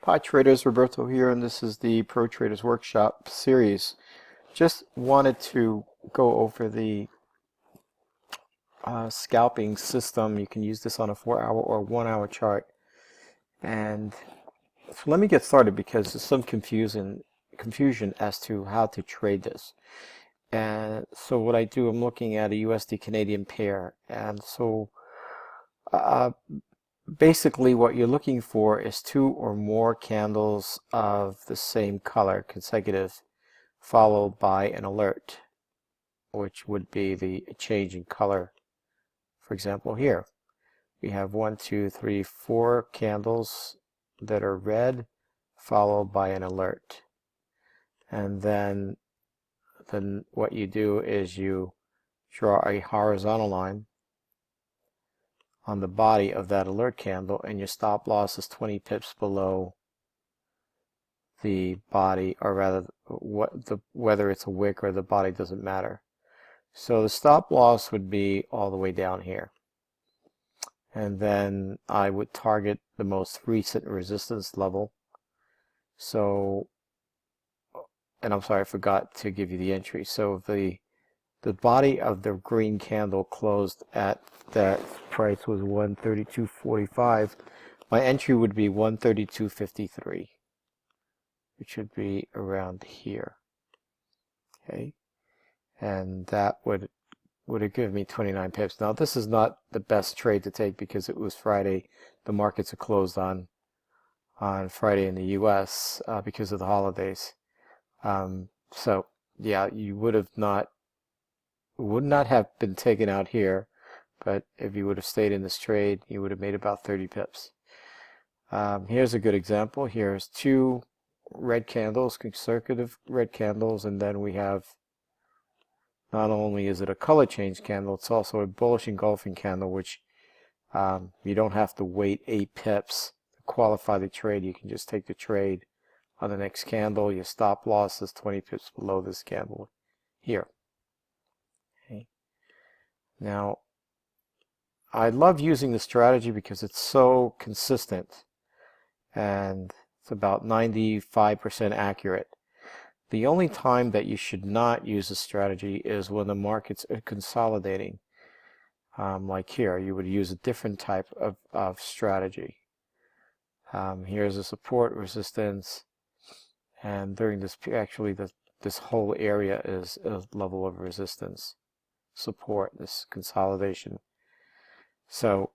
Hi traders, Roberto here, and this is the Pro Traders Workshop series. Just wanted to go over the scalping system. You can use this on a 4-hour or 1-hour chart. And so let me get started because there's some confusion as to how to trade this. And so what I do, I'm looking at a USD Canadian pair. And so basically what you're looking for is 2 or more candles of the same color consecutive, followed by an alert, which would be the change in color. For example, here we have 1, 2, 3, 4 candles that are red, followed by an alert. And then what you do is you draw a horizontal line on the body of that alert candle, and your stop loss is 20 pips below the body, or rather whether it's a wick or the body doesn't matter. So the stop loss would be all the way down here, and then I would target the most recent resistance level. So, and I'm sorry, I forgot to give you the entry. So the body of the green candle closed at that price was 132.45. My entry would be 132.53, which should be around here. Okay, and that would have given me 29 pips. Now this is not the best trade to take because it was Friday. The markets are closed on Friday in the U.S. Because of the holidays. So yeah, you would not have been taken out here, but if you would have stayed in this trade, you would have made about 30 pips. Here's a good example. Here's 2 red candles, consecutive red candles, and then we have, not only is it a color change candle, it's also a bullish engulfing candle, which you don't have to wait 8 pips to qualify the trade. You can just take the trade on the next candle. Your stop loss is 20 pips below this candle here. Okay. Now, I love using this strategy because it's so consistent and it's about 95% accurate. The only time that you should not use this strategy is when the markets are consolidating. Like here, you would use a different type of strategy. Here's a support, resistance, and during this, actually this whole area is a level of resistance, support, this consolidation. So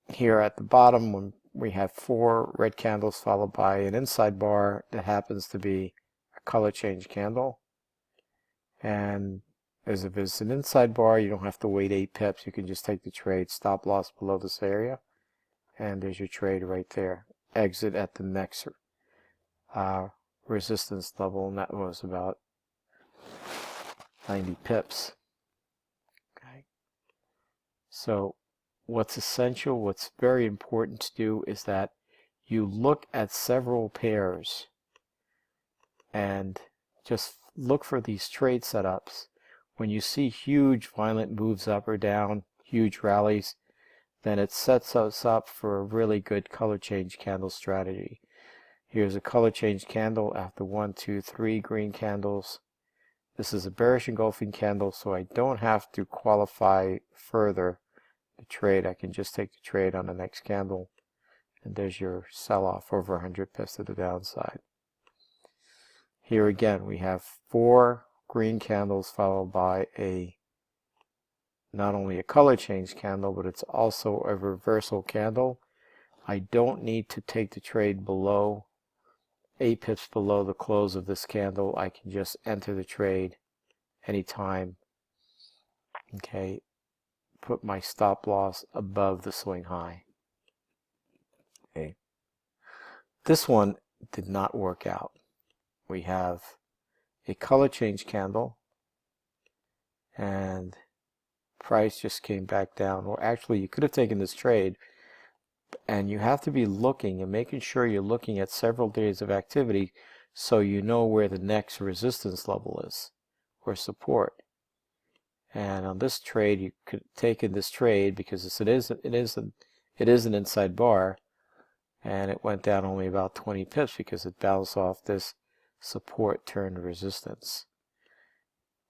here at the bottom, when we have 4 red candles followed by an inside bar that happens to be a color change candle. And as if it's an inside bar, you don't have to wait 8 pips. You can just take the trade, stop loss below this area, and there's your trade right there. Exit at the next resistance level, and that was about 90 pips. Okay. So what's essential, what's very important to do is that you look at several pairs and just look for these trade setups. When you see huge violent moves up or down, huge rallies, then it sets us up for a really good color change candle strategy. Here's a color change candle after 1, 2, 3 green candles. This is a bearish engulfing candle, so I don't have to qualify further the trade. I can just take the trade on the next candle, and there's your sell-off over 100 pips to the downside. Here again, we have 4 green candles followed by not only a color change candle, but it's also a reversal candle. I don't need to take the trade below 8 pips below the close of this candle. I can just enter the trade anytime. Okay, put my stop loss above the swing high. Okay, this one did not work out. We have a color change candle, and price just came back down. Or actually, you could have taken this trade, and you have to be looking and making sure you're looking at several days of activity so you know where the next resistance level is or support. And on this trade, you could take in this trade because it is an inside bar. and it went down only about 20 pips because it bounced off this support turned resistance,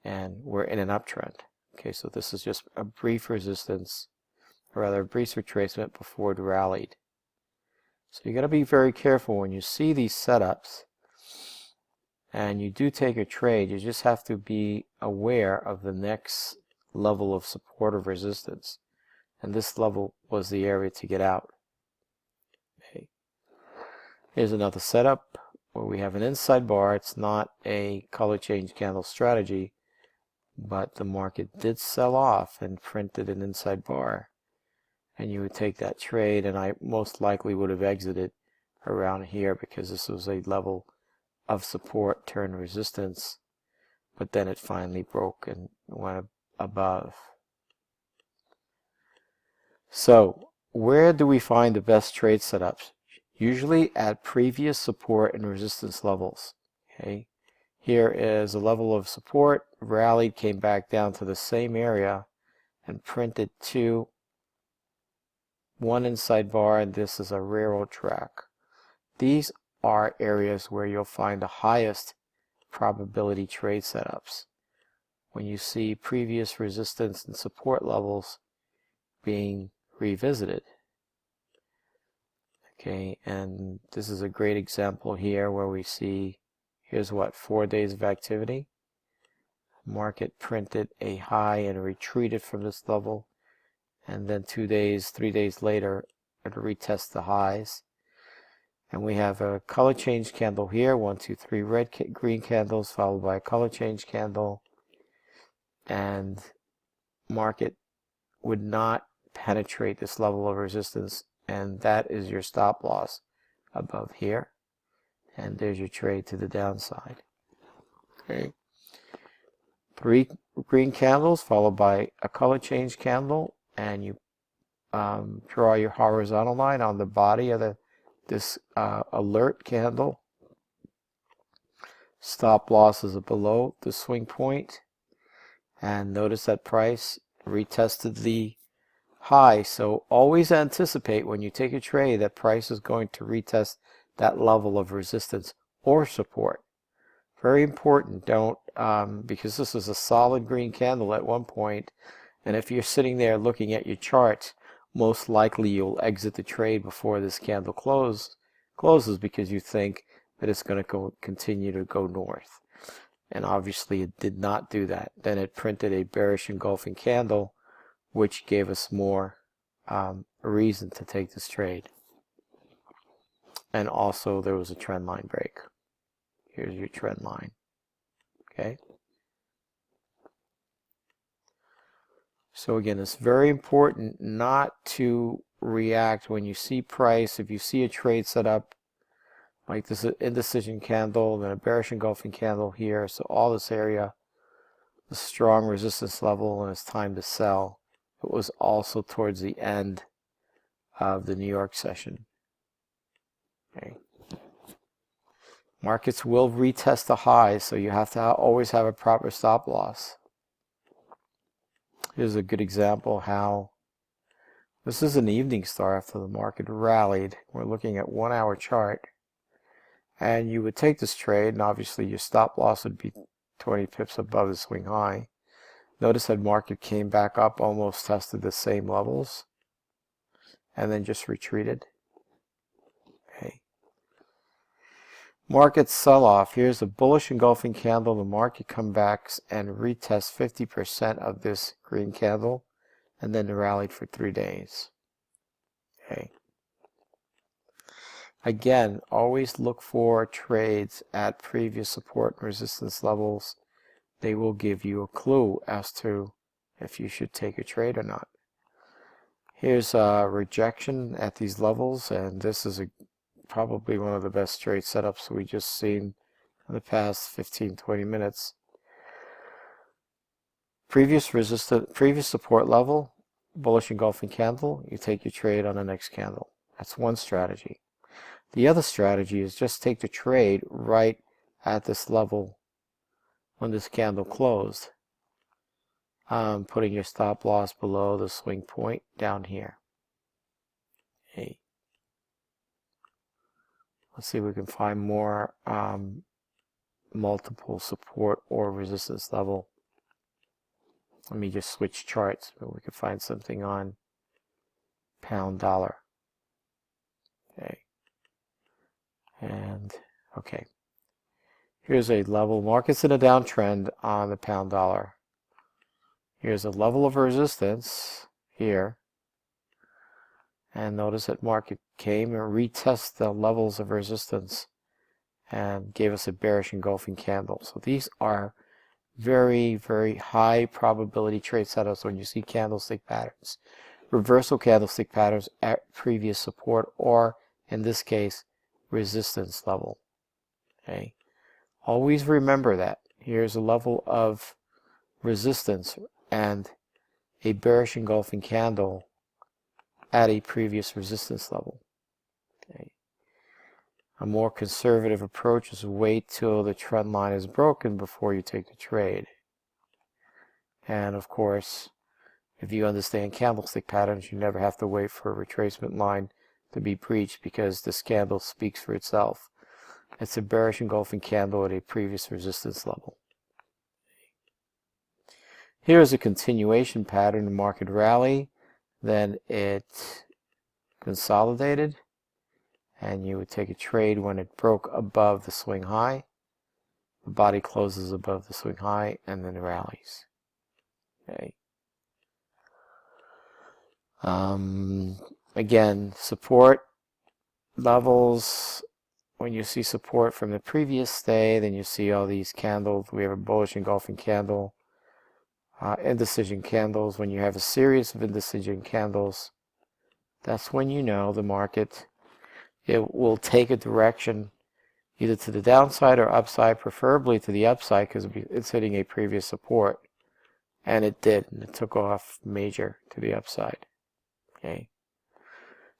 and we're in an uptrend. Okay, so this is just a brief resistance, or rather a brief retracement before it rallied. So you got to be very careful when you see these setups and you do take a trade. You just have to be aware of the next level of support or resistance, and this level was the area to get out. Okay. Here's another setup where we have an inside bar. It's not a color change candle strategy, but the market did sell off and printed an inside bar, and you would take that trade, and I most likely would have exited around here because this was a level of support turned resistance, but then it finally broke and went above. So where do we find the best trade setups? Usually at previous support and resistance levels. Okay, here is a level of support, rallied, came back down to the same area and printed one inside bar, and this is a railroad track. These are areas where you'll find the highest probability trade setups. When you see previous resistance and support levels being revisited. Okay, and this is a great example here where we see, here's what, 4 days of activity. Market printed a high and retreated from this level, and then 2 days, 3 days later, it retests the highs. And we have a color change candle here, 1, 2, 3 red, green candles, followed by a color change candle, and market would not penetrate this level of resistance, and that is your stop loss above here, and there's your trade to the downside. Okay, 3 green candles followed by a color change candle, and you draw your horizontal line on the body of this alert candle. Stop losses are below the swing point, and notice that price retested the high. So always anticipate when you take a trade that price is going to retest that level of resistance or support. Very important. Don't because this is a solid green candle at one point, and if you're sitting there looking at your chart, most likely you'll exit the trade before this candle closes because you think that it's going to continue to go north. And obviously it did not do that. Then it printed a bearish engulfing candle, which gave us more reason to take this trade. And also there was a trend line break. Here's your trend line. Okay. So again, it's very important not to react when you see price. If you see a trade set up like this indecision candle, then a bearish engulfing candle here, so all this area, the strong resistance level, and it's time to sell. It was also towards the end of the New York session. Okay. Markets will retest the highs, so you have to always have a proper stop loss. Here's a good example how this is an evening star after the market rallied. We're looking at 1 hour chart, and you would take this trade, and obviously your stop loss would be 20 pips above the swing high. Notice that market came back up, almost tested the same levels, and then just retreated. Okay. Market sell-off. Here's a bullish engulfing candle. The market comes back and retests 50% of this green candle, and then rallied for 3 days. Okay. Again, always look for trades at previous support and resistance levels. They will give you a clue as to if you should take a trade or not. Here's a rejection at these levels, and this is probably one of the best trade setups we just seen in the past 15-20 minutes. Previous support level, bullish engulfing candle, you take your trade on the next candle. That's one strategy. The other strategy is just take the trade right at this level when this candle closed, putting your stop loss below the swing point down here. Okay. Let's see if we can find more multiple support or resistance level. Let me just switch charts, but we can find something on pound dollar. Okay. And okay. Here's a level. Market's in a downtrend on the pound dollar. Here's a level of resistance here. And notice that market came and retested the levels of resistance and gave us a bearish engulfing candle. So these are very, very high probability trade setups when you see candlestick patterns. Reversal candlestick patterns at previous support, or in this case, resistance level. Okay. Always remember that. Here's a level of resistance and a bearish engulfing candle at a previous resistance level. Okay. A more conservative approach is wait till the trend line is broken before you take the trade. And of course, if you understand candlestick patterns, you never have to wait for a retracement line to be breached because this candle speaks for itself. It's a bearish engulfing candle at a previous resistance level. Here's a continuation pattern, the market rally, then it consolidated, and you would take a trade when it broke above the swing high. The body closes above the swing high and then rallies. Okay. Again, support levels. When you see support from the previous day, then you see all these candles. We have a bullish engulfing candle, indecision candles. When you have a series of indecision candles, that's when you know the market, it will take a direction either to the downside or upside, preferably to the upside because it's hitting a previous support. And it did, and it took off major to the upside. Okay.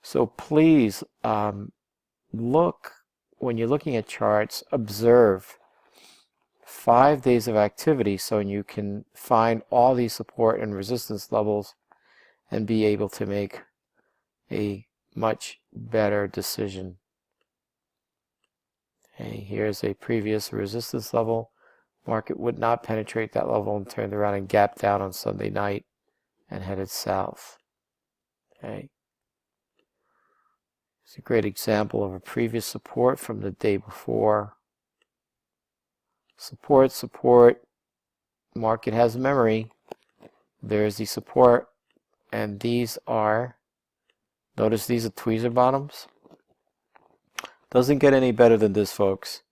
So please look, when you're looking at charts, observe 5 days of activity so you can find all these support and resistance levels and be able to make a much better decision. Okay, here's a previous resistance level. Market would not penetrate that level and turned around and gapped down on Sunday night and headed south. Okay. It's a great example of a previous support from the day before. Support, support. Market has memory. There's the support, and these are, notice these are tweezer bottoms. Doesn't get any better than this, folks.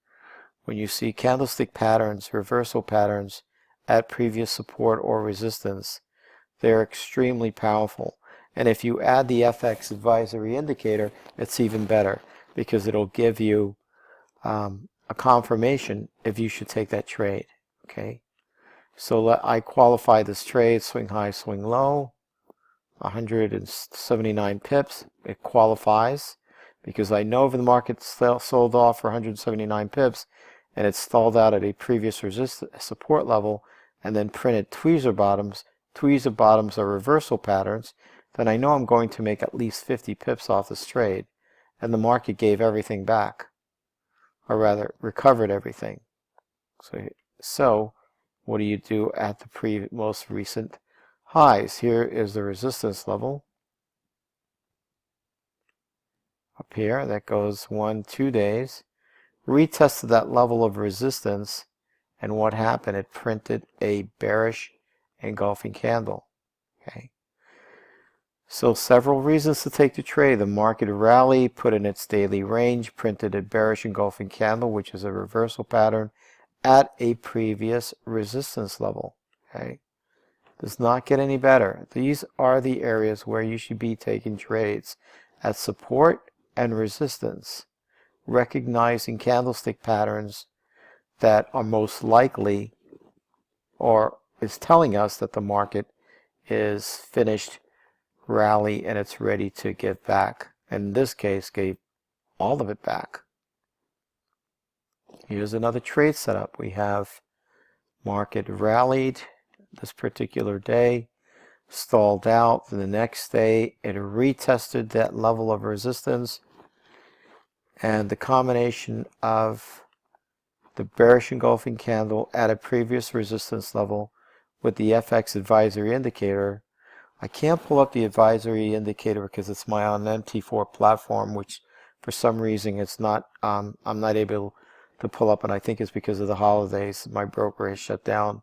When you see candlestick patterns, reversal patterns at previous support or resistance, they're extremely powerful. And if you add the FX advisory indicator, it's even better because it'll give you a confirmation if you should take that trade. Okay, so I qualify this trade, swing high, swing low, 179 pips. It qualifies because I know if the market sold off for 179 pips and it stalled out at a previous support level and then printed tweezer bottoms. Tweezer bottoms are reversal patterns. Then I know I'm going to make at least 50 pips off this trade, and the market gave everything back, or rather recovered everything. So what do you do at the most recent highs? Here is the resistance level up here that goes 1-2 days, retested that level of resistance, and what happened? It printed a bearish engulfing candle. Okay. So several reasons to take the trade. The market rally, put in its daily range, printed a bearish engulfing candle, which is a reversal pattern at a previous resistance level. Okay, does not get any better. These are the areas where you should be taking trades at support and resistance, recognizing candlestick patterns that are most likely, or is telling us that the market is finished rally and it's ready to give back. In this case, gave all of it back. Here's another trade setup. We have market rallied this particular day, stalled out. The next day it retested that level of resistance, And the combination of the bearish engulfing candle at a previous resistance level with the FX advisory indicator. I can't pull up the advisory indicator because it's my on MT4 platform, which for some reason it's not, I'm not able to pull up, and I think it's because of the holidays. My broker is shut down.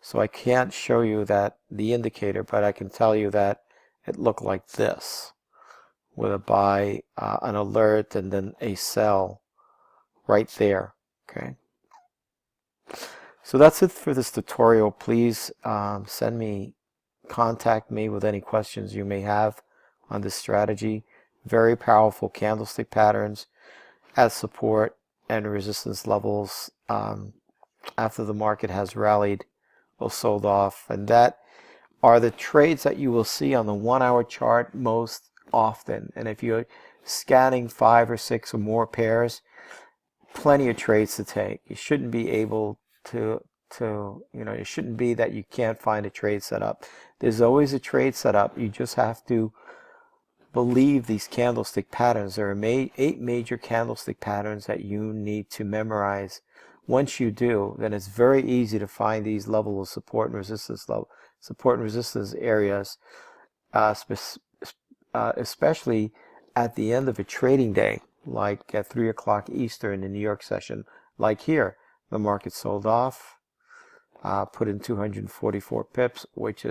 So I can't show you that the indicator, but I can tell you that it looked like this, with a buy, an alert, and then a sell right there. Okay. So that's it for this tutorial. Please contact me with any questions you may have on this strategy. Very powerful candlestick patterns as support and resistance levels after the market has rallied or sold off. And that are the trades that you will see on the 1 hour chart most often. And if you're scanning 5 or 6 or more pairs, plenty of trades to take. You shouldn't be able to it shouldn't be that you can't find a trade set up. There's always a trade set up. You just have to believe these candlestick patterns. There are 8 major candlestick patterns that you need to memorize. Once you do, then it's very easy to find these levels of support and resistance areas, especially at the end of a trading day, like at 3 o'clock Eastern in the New York session. Like here, the market sold off, put in 244 pips, which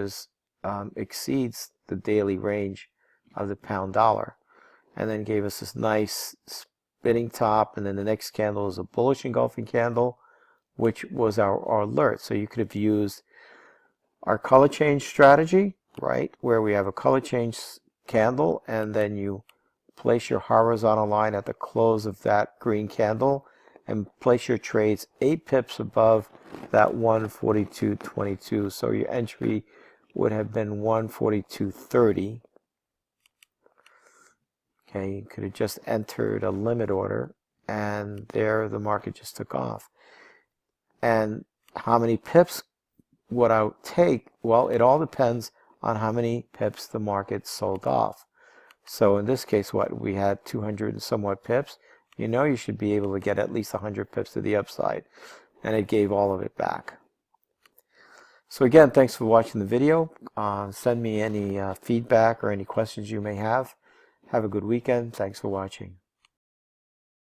exceeds the daily range of the pound dollar, and then gave us this nice spinning top. And then the next candle is a bullish engulfing candle, which was our alert. So you could have used our color change strategy, right, where we have a color change candle, and then you place your horizontal line at the close of that green candle and place your trades 8 pips above that 142.22. So your entry would have been 142.30. Okay, you could have just entered a limit order, and there the market just took off. And how many pips would I take? Well, it all depends on how many pips the market sold off. So in this case, what we had 200 and somewhat pips. You should be able to get at least 100 pips to the upside, and it gave all of it back. So again, thanks for watching the video. Send me any feedback or any questions you may have. Have a good weekend. Thanks for watching.